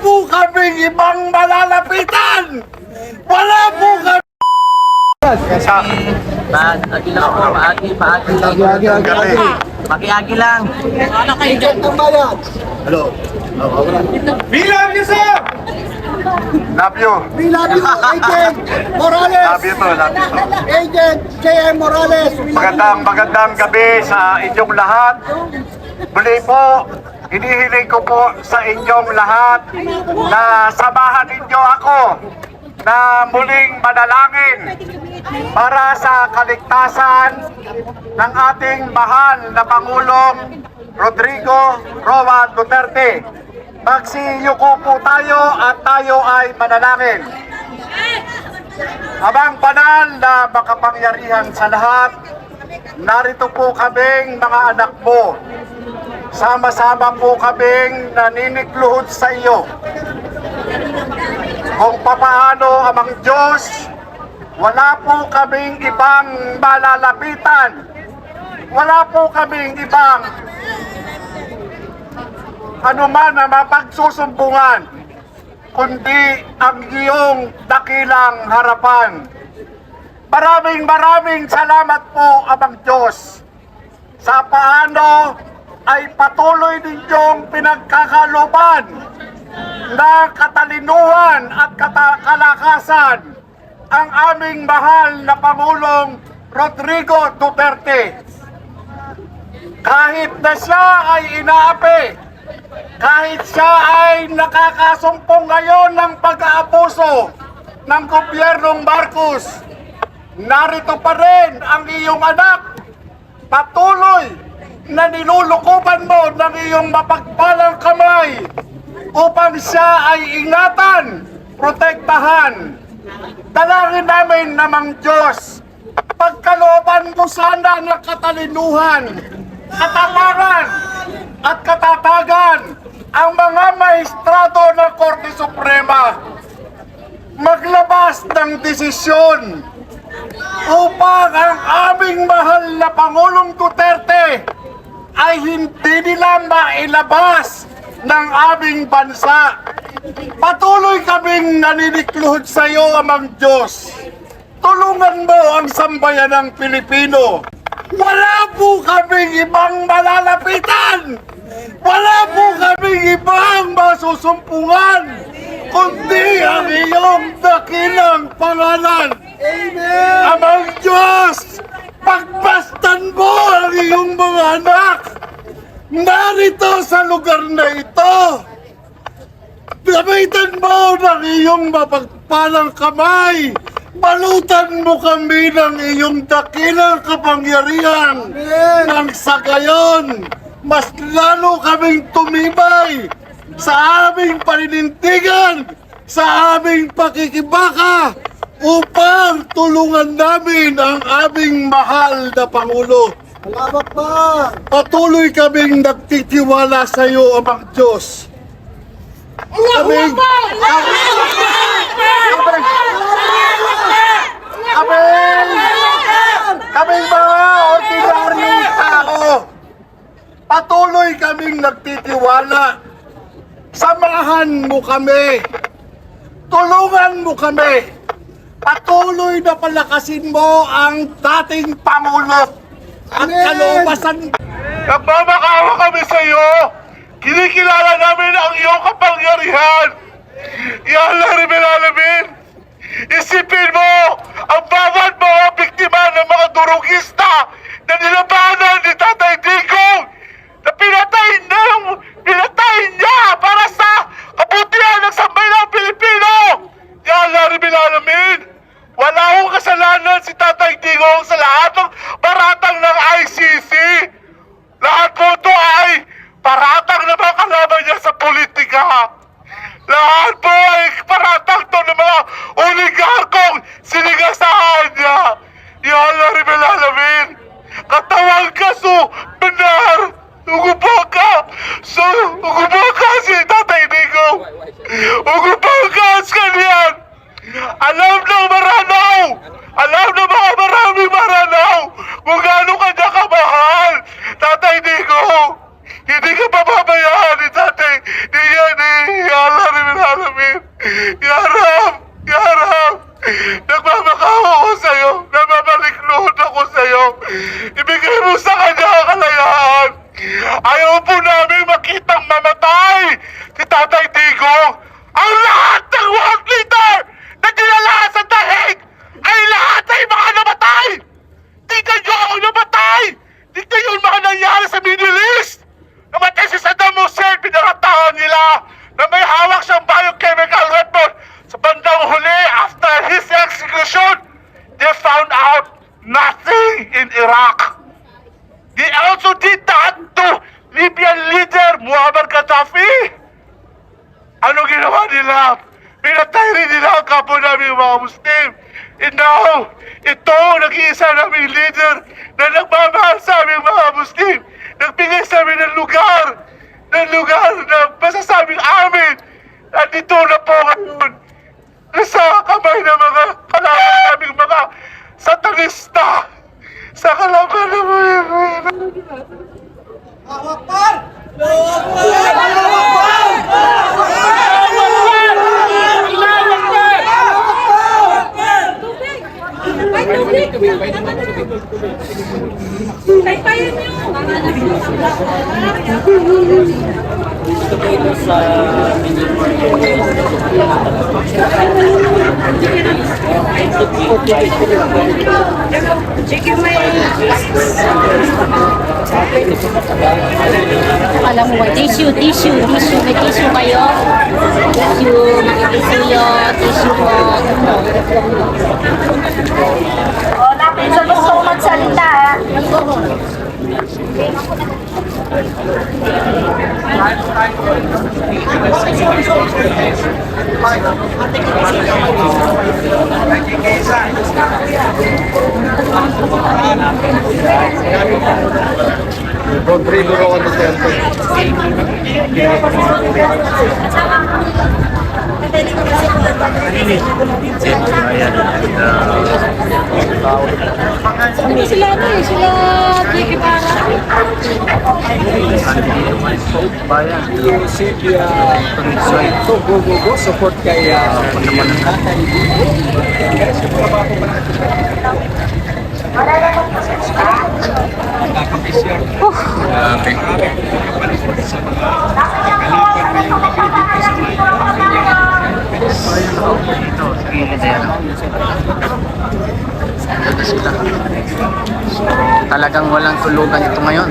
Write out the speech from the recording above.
po kaming ibang malalapitan! Wala po kami! Agi lang po, paagi lang. Hello. We love you, sir! Love you. We love you, Agent Morales. Love you to. Love you to. Agent J.M. Morales. Magandang gabi sa inyong lahat. Muli po, hinihiling ko po sa inyong lahat na samahan ninyo ako na muling manalangin para sa kaligtasan ng ating mahal na Pangulong Rodrigo Roa Duterte. Magsiyuko po tayo at tayo ay manalangin. Amang banal na makapangyarihan sa lahat, narito po kaming mga anak mo. Sama-sama po kaming naninikluhod sa iyo. Kung papaano, Amang Diyos, wala po kaming ibang malalapitan. Wala po kaming ibang anuman na mapagsusumbungan, kundi ang iyong dakilang harapan. Maraming salamat po, Amang Diyos, sa paano ay patuloy ninyong pinagkakaluban ng katalinuhan at kalakasan ang aming mahal na Pangulong Rodrigo Duterte. Kahit na siya ay inaapi, kahit siya ay nakakasumpong ngayon ng pag-aabuso ng gobyernong Marcos, narito pa rin ang iyong anak, patuloy na nilulukuban mo ng iyong mapagpalang kamay upang siya ay ingatan, protektahan. Dalangin namin namang Diyos, pagkalooban mo sana ng katalinuhan, katapangan at katatagan ang mga maestrado ng Korte Suprema maglabas ng desisyon upang ang aming mahal na Pangulong Duterte ay hindi nila mailabas ng aming bansa. Patuloy kaming naninikluhod sa iyo, Amang Diyos. Tulungan mo ang sambayanang Pilipino. Wala po kaming ibang malalapitan. Wala po kaming ibang masusumpungan, kundi ang iyong dakilang pangalan. Amen. Amang Diyos, pagbastan mo ang iyong mga anak narito sa lugar na ito. Gamitan mo ng iyong mapagpalang kamay. Balutan mo kami ng iyong dakilang kapangyarihan. Nang sa gayon, mas lalo kaming tumibay sa aming paninindigan, sa aming pakikibaka, upang tulungan namin ang aming mahal na Pangulo. Salamat pa. Patuloy kaming nagtitiwala sa iyo, Amang Diyos. Kaming mga ordinaryong tao, patuloy kaming nagtitiwala. Samahan mo kami. Tulungan mo kami. Patuloy na palakasin mo ang dating Pangulo at kaloobasan. Nagmamakawa kami sa iyo. Kinikilala namin ang iyong kapangyarihan. Ya Allah, Rabbil Alamin, isipin mo ang bawat mga biktima ng mga durugista na nilabanan ni Tatay Digong na pinatay niya para sa kabutihan ng sambayanang Pilipino. Ya Allah, Rabbil Alamin, wala akong kasalanan si Tatay Digong sa lahat ng paratang ng ICC. Lahat po ito ay paratang na mga kalaban niya sa politika. Lahat po ay paratang to ng mga oligarkong sinigasahan niya. Ya Allah, Rabbil Alamin, katawang kaso benar, ugubaka ibigay mo sa kanya ang kalayaan. Ayaw po namin makitang mamatay si Tatay Digong. Ang lahat ng world leader na dinala sa dahig ay lahat ay mga namatay. Di kayo ang namatay. Di kayo yung mga nangyari sa Middle East. Namatay si Saddam Hussein, pinakataon nila na may hawak siyang biochemical weapon. Sa bandang huli, after his execution, they found out nothing in Iraq. They also did that to Libyan leader Muammar Gaddafi. Ano ginawa nila? Pinatay rin nila ang kapwa namin mga Muslim. And now, ito nag-iisa naming leader na nagmamahal sa aming mga Muslim. Nagbigay sa amin ng lugar na masasabing amin. At ito na po ngayon, nasa kamay ng mga kalaban naming mga satanista. Sa kalaban ng mga Paypayan niyo! Ito po ito sa Chicken may... Alam mo ba? Tissue. May tissue kayo? Tissue po. O, natin sa gusto magsalita, ha? Rodrigo Roa Duterte. Hindi sila sila Kiki para. Silvia Ito, go, support kay Tatay. talagang walang tulugan ito ngayon.